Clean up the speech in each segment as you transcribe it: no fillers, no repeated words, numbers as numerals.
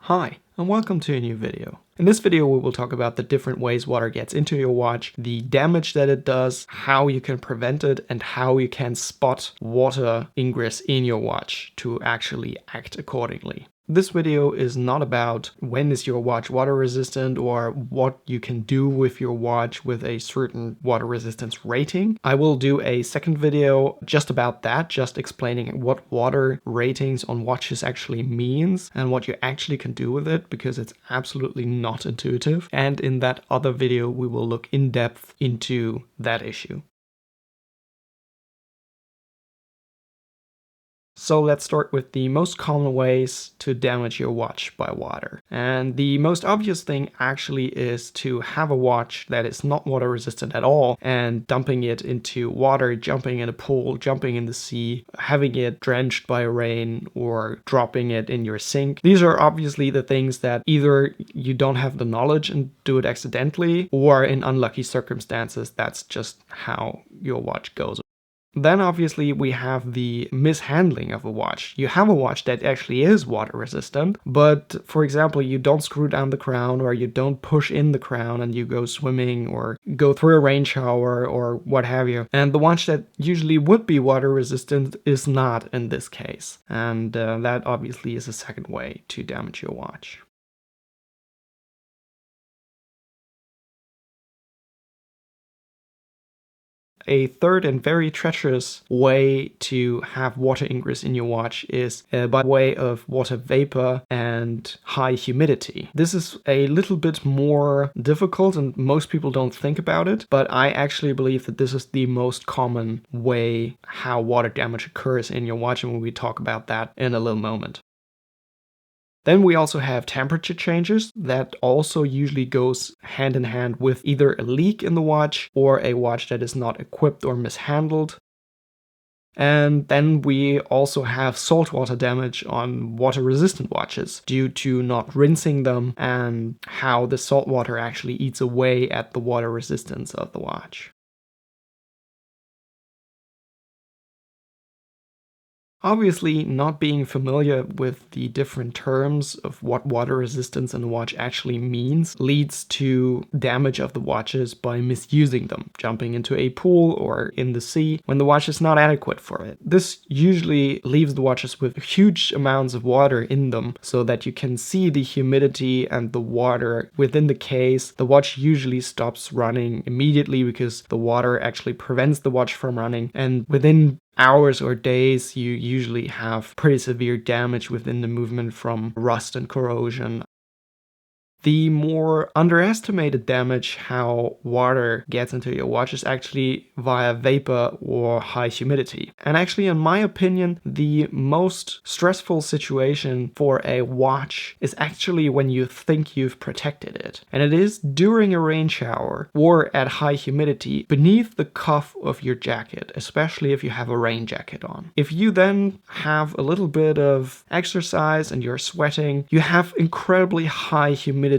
Hi, and welcome to a new video. In this video we will talk about the different ways water gets into your watch, the damage that it does, how you can prevent it, and how you can spot water ingress in your watch to actually act accordingly. This video is not about when is your watch water resistant or what you can do with your watch with a certain water resistance rating. I will do a second video just about that, just explaining what water ratings on watches actually means and what you actually can do with it, because it's absolutely not intuitive. And in that other video we will look in depth into that issue. So let's start with the most common ways to damage your watch by water. And the most obvious thing actually is to have a watch that is not water resistant at all and dumping it into water, jumping in a pool, jumping in the sea, having it drenched by rain, or dropping it in your sink. These are obviously the things that either you don't have the knowledge and do it accidentally, or in unlucky circumstances, that's just how your watch goes. Then obviously we have the mishandling of a watch. You have a watch that actually is water resistant, but for example, you don't screw down the crown, or you don't push in the crown and you go swimming or go through a rain shower or what have you. And the watch that usually would be water resistant is not in this case. And that obviously is a second way to damage your watch. A third and very treacherous way to have water ingress in your watch is by way of water vapor and high humidity. This is a little bit more difficult and most people don't think about it, but I actually believe that this is the most common way how water damage occurs in your watch, and we talk about that in a little moment. Then we also have temperature changes that also usually goes hand in hand with either a leak in the watch or a watch that is not equipped or mishandled. And then we also have saltwater damage on water-resistant watches due to not rinsing them and how the salt water actually eats away at the water resistance of the watch. Obviously, not being familiar with the different terms of what water resistance in a watch actually means leads to damage of the watches by misusing them, jumping into a pool or in the sea when the watch is not adequate for it. This usually leaves the watches with huge amounts of water in them so that you can see the humidity and the water within the case. The watch usually stops running immediately because the water actually prevents the watch from running, and within hours or days you usually have pretty severe damage within the movement from rust and corrosion. The more underestimated damage how water gets into your watch is actually via vapor or high humidity. And actually, in my opinion, the most stressful situation for a watch is actually when you think you've protected it. And it is during a rain shower or at high humidity beneath the cuff of your jacket, especially if you have a rain jacket on. If you then have a little bit of exercise and you're sweating, you have incredibly high humidity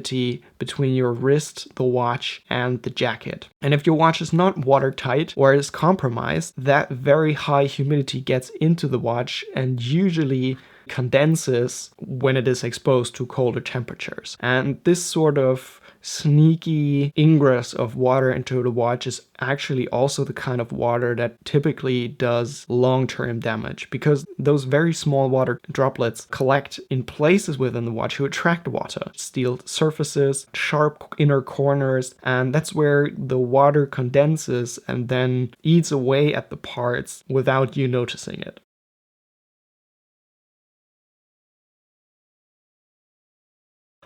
between your wrist, the watch, and the jacket. And if your watch is not watertight or is compromised, that very high humidity gets into the watch and usually condenses when it is exposed to colder temperatures. And this sort of sneaky ingress of water into the watch is actually also the kind of water that typically does long-term damage, because those very small water droplets collect in places within the watch to attract water, steel surfaces, sharp inner corners, and that's where the water condenses and then eats away at the parts without you noticing it.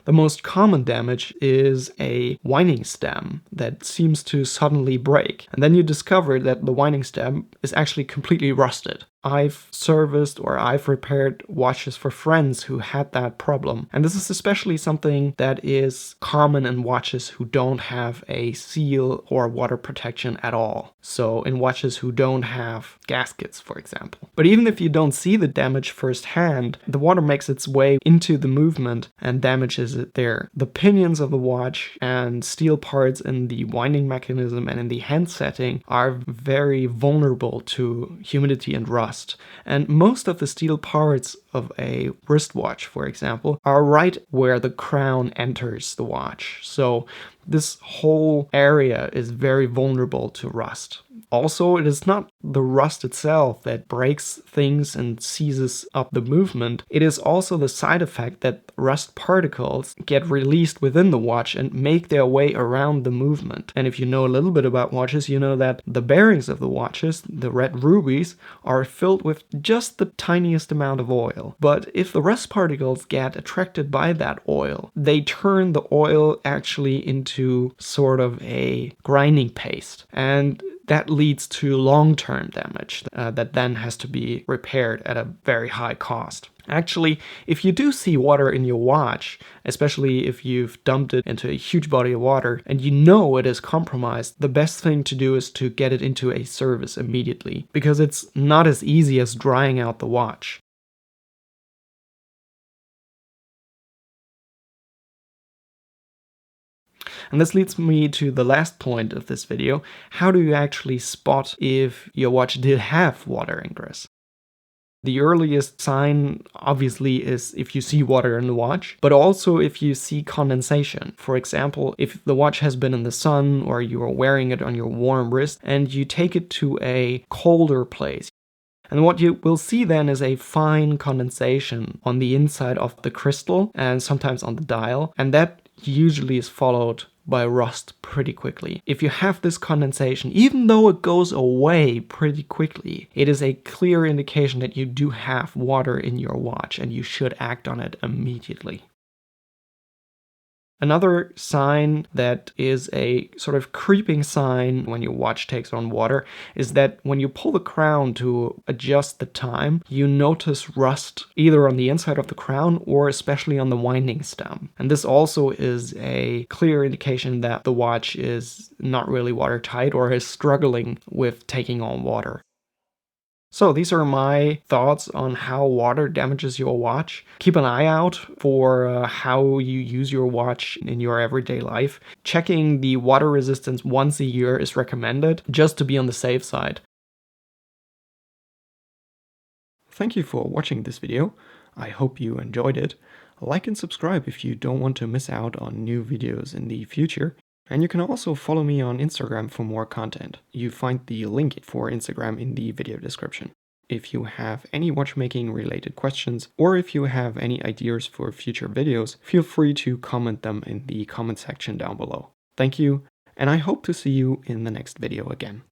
The most common damage is a winding stem that seems to suddenly break, and then you discover that the winding stem is actually completely rusted. I've serviced or I've repaired watches for friends who had that problem. And this is especially something that is common in watches who don't have a seal or water protection at all. So in watches who don't have gaskets, for example. But even if you don't see the damage firsthand, the water makes its way into the movement and damages it there. The pinions of the watch and steel parts in the winding mechanism and in the hand setting are very vulnerable to humidity and rust. rust. And most of the steel parts of a wristwatch, for example, are right where the crown enters the watch. So this whole area is very vulnerable to rust. Also, it is not the rust itself that breaks things and seizes up the movement. It is also the side effect that rust particles get released within the watch and make their way around the movement. And if you know a little bit about watches, you know that the bearings of the watches, the red rubies, are filled with just the tiniest amount of oil. But if the rust particles get attracted by that oil, they turn the oil actually into sort of a grinding paste. And that leads to long-term damage that then has to be repaired at a very high cost. Actually, if you do see water in your watch, especially if you've dumped it into a huge body of water and you know it is compromised, the best thing to do is to get it into a service immediately, because it's not as easy as drying out the watch. And this leads me to the last point of this video. How do you actually spot if your watch did have water ingress? The earliest sign, obviously, is if you see water in the watch, but also if you see condensation. For example, if the watch has been in the sun or you are wearing it on your warm wrist and you take it to a colder place. And what you will see then is a fine condensation on the inside of the crystal and sometimes on the dial, and that usually is followed by rust pretty quickly. If you have this condensation, even though it goes away pretty quickly, it is a clear indication that you do have water in your watch and you should act on it immediately. Another sign that is a sort of creeping sign when your watch takes on water is that when you pull the crown to adjust the time, you notice rust either on the inside of the crown or especially on the winding stem. And this also is a clear indication that the watch is not really watertight or is struggling with taking on water. So these are my thoughts on how water damages your watch. Keep an eye out for how you use your watch in your everyday life. Checking the water resistance once a year is recommended, just to be on the safe side. Thank you for watching this video. I hope you enjoyed it. Like and subscribe if you don't want to miss out on new videos in the future. And you can also follow me on Instagram for more content. You find the link for Instagram in the video description. If you have any watchmaking related questions, or if you have any ideas for future videos, feel free to comment them in the comment section down below. Thank you, and I hope to see you in the next video again.